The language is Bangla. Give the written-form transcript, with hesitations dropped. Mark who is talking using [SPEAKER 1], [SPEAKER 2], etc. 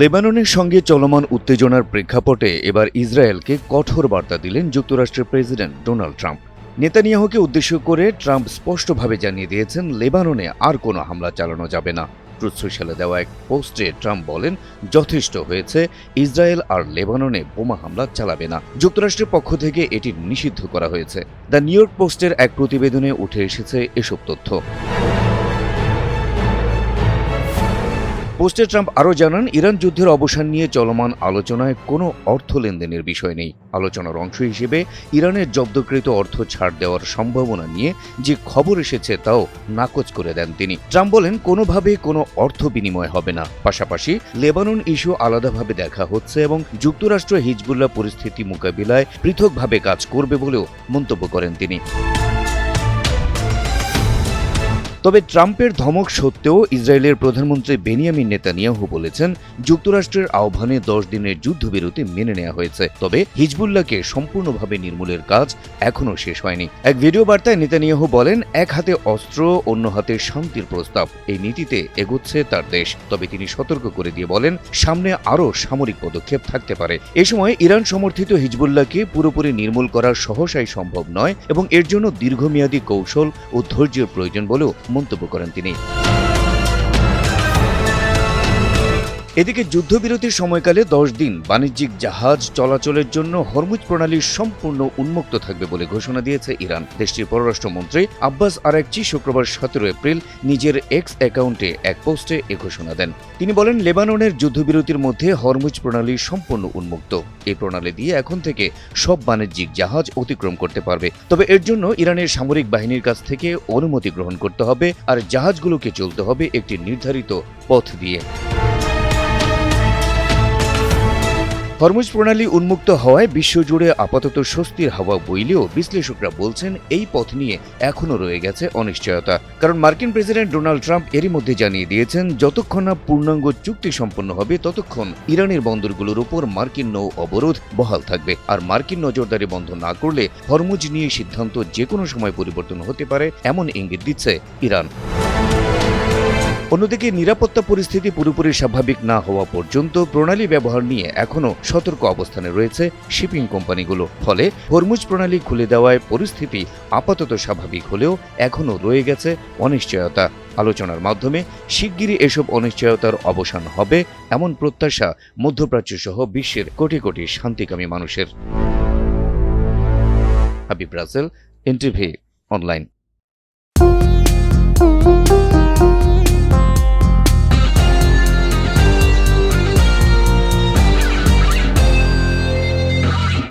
[SPEAKER 1] লেবাননের সঙ্গে চলমান উত্তেজনার প্রেক্ষাপটে এবার ইসরায়েলকে কঠোর বার্তা দিলেন যুক্তরাষ্ট্রের প্রেসিডেন্ট ডোনাল্ড ট্রাম্প। নেতানিয়াহুকে উদ্দেশ্য করে ট্রাম্প স্পষ্টভাবে জানিয়ে দিয়েছেন লেবাননে আর কোনো হামলা চালানো যাবে না। ট্রুথ সোশ্যালে দেওয়া এক পোস্টে ট্রাম্প বলেন, যথেষ্ট হয়েছে, ইসরায়েল আর লেবাননে বোমা হামলা চালাবে না। যুক্তরাষ্ট্রের পক্ষ থেকে এটি নিষিদ্ধ করা হয়েছে। দ্য নিউ ইয়র্ক পোস্টের এক প্রতিবেদনে উঠে এসেছে এসব তথ্য। পোস্টে ট্রাম্প আরও জানান, ইরান যুদ্ধের অবসান নিয়ে চলমান আলোচনায় কোনো অর্থ লেনদেনের বিষয় নেই। আলোচনার অংশ হিসেবে ইরানের জব্দকৃত অর্থ ছাড় দেওয়ার সম্ভাবনা নিয়ে যে খবর এসেছে তাও নাকচ করে দেন তিনি। ট্রাম্প বলেন, কোনোভাবে কোনো অর্থ বিনিময় হবে না। পাশাপাশি লেবানন ইস্যু আলাদাভাবে দেখা হচ্ছে এবং যুক্তরাষ্ট্র হিজবুল্লাহ পরিস্থিতি মোকাবিলায় পৃথকভাবে কাজ করবে বলেও মন্তব্য করেন তিনি। তবে ট্রাম্পের ধমক সত্ত্বেও ইসরায়েলের প্রধানমন্ত্রী বেনিয়ামিন নেতানিয়াহু বলেছেন, যুক্তরাষ্ট্রের আহ্বানে 10 দিনের যুদ্ধবিরতি মেনে নেওয়া হয়েছে, তবে হিজবুল্লাহকে সম্পূর্ণভাবে নির্মূলের কাজ এখনও শেষ হয়নি। এক ভিডিও বার্তায় নেতানিয়াহু বলেন, এক হাতে অস্ত্র, অন্য হাতে শান্তির প্রস্তাব, এই নীতিতে এগোচ্ছে তার দেশ। তবে তিনি সতর্ক করে দিয়ে বলেন, সামনে আরও সামরিক পদক্ষেপ থাকতে পারে। এ সময় ইরান সমর্থিত হিজবুল্লাহকে পুরোপুরি নির্মূল করা সহসাই সম্ভব নয় এবং এর জন্য দীর্ঘমেয়াদী কৌশল ও ধৈর্যের প্রয়োজন বলেও মন্তব্য করেন তিনি। এদিকে যুদ্ধবিরতির সময়কালে 10 দিন বাণিজ্যিক জাহাজ চলাচলের জন্য হরমুজ প্রণালী সম্পূর্ণ উন্মুক্ত থাকবে বলে ঘোষণা দিয়েছে ইরান। দেশটির পররাষ্ট্রমন্ত্রী আব্বাস আরাকচি শুক্রবার 17 এপ্রিল নিজের এক্স অ্যাকাউন্টে এক পোস্টে এ ঘোষণা দেন। তিনি বলেন, লেবাননের যুদ্ধবিরতির মধ্যে হরমুজ প্রণালী সম্পূর্ণ উন্মুক্ত। এই প্রণালী দিয়ে এখন থেকে সব বাণিজ্যিক জাহাজ অতিক্রম করতে পারবে। তবে এর জন্য ইরানের সামরিক বাহিনীর কাছ থেকে অনুমতি গ্রহণ করতে হবে আর জাহাজগুলোকে চলতে হবে একটি নির্ধারিত পথ দিয়ে। হরমুজ প্রণালী উন্মুক্ত হওয়ায় বিশ্বজুড়ে আপাতত স্বস্তির হাওয়া বইলেও বিশ্লেষকরা বলছেন, এই পথ নিয়ে এখনও রয়ে গেছে অনিশ্চয়তা। কারণ মার্কিন প্রেসিডেন্ট ডোনাল্ড ট্রাম্প এরই মধ্যে জানিয়ে দিয়েছেন, যতক্ষণ না পূর্ণাঙ্গ চুক্তি সম্পন্ন হবে ততক্ষণ ইরানের বন্দরগুলোর উপর মার্কিন নৌ অবরোধ বহাল থাকবে। আর মার্কিন নজরদারি বন্ধ না করলে হরমুজ নিয়ে সিদ্ধান্ত যে কোনো সময় পরিবর্তন হতে পারে, এমন ইঙ্গিত দিচ্ছে ইরান। অন্যদিকে নিরাপত্তা পরিস্থিতি পুরোপুরি স্বাভাবিক না হওয়া পর্যন্ত প্রণালী ব্যবহার নিয়ে এখনও সতর্ক অবস্থানে রয়েছে শিপিং কোম্পানিগুলো। ফলে হরমুজ প্রণালী খুলে দেওয়ায় পরিস্থিতি আপাতত স্বাভাবিক হলেও এখনও রয়ে গেছে অনিশ্চয়তা। আলোচনার মাধ্যমে শিগগিরই এসব অনিশ্চয়তার অবসান হবে, এমন প্রত্যাশা মধ্যপ্রাচ্য সহ বিশ্বের কোটি কোটি শান্তিকামী মানুষের। Habib Rasel, NTV online.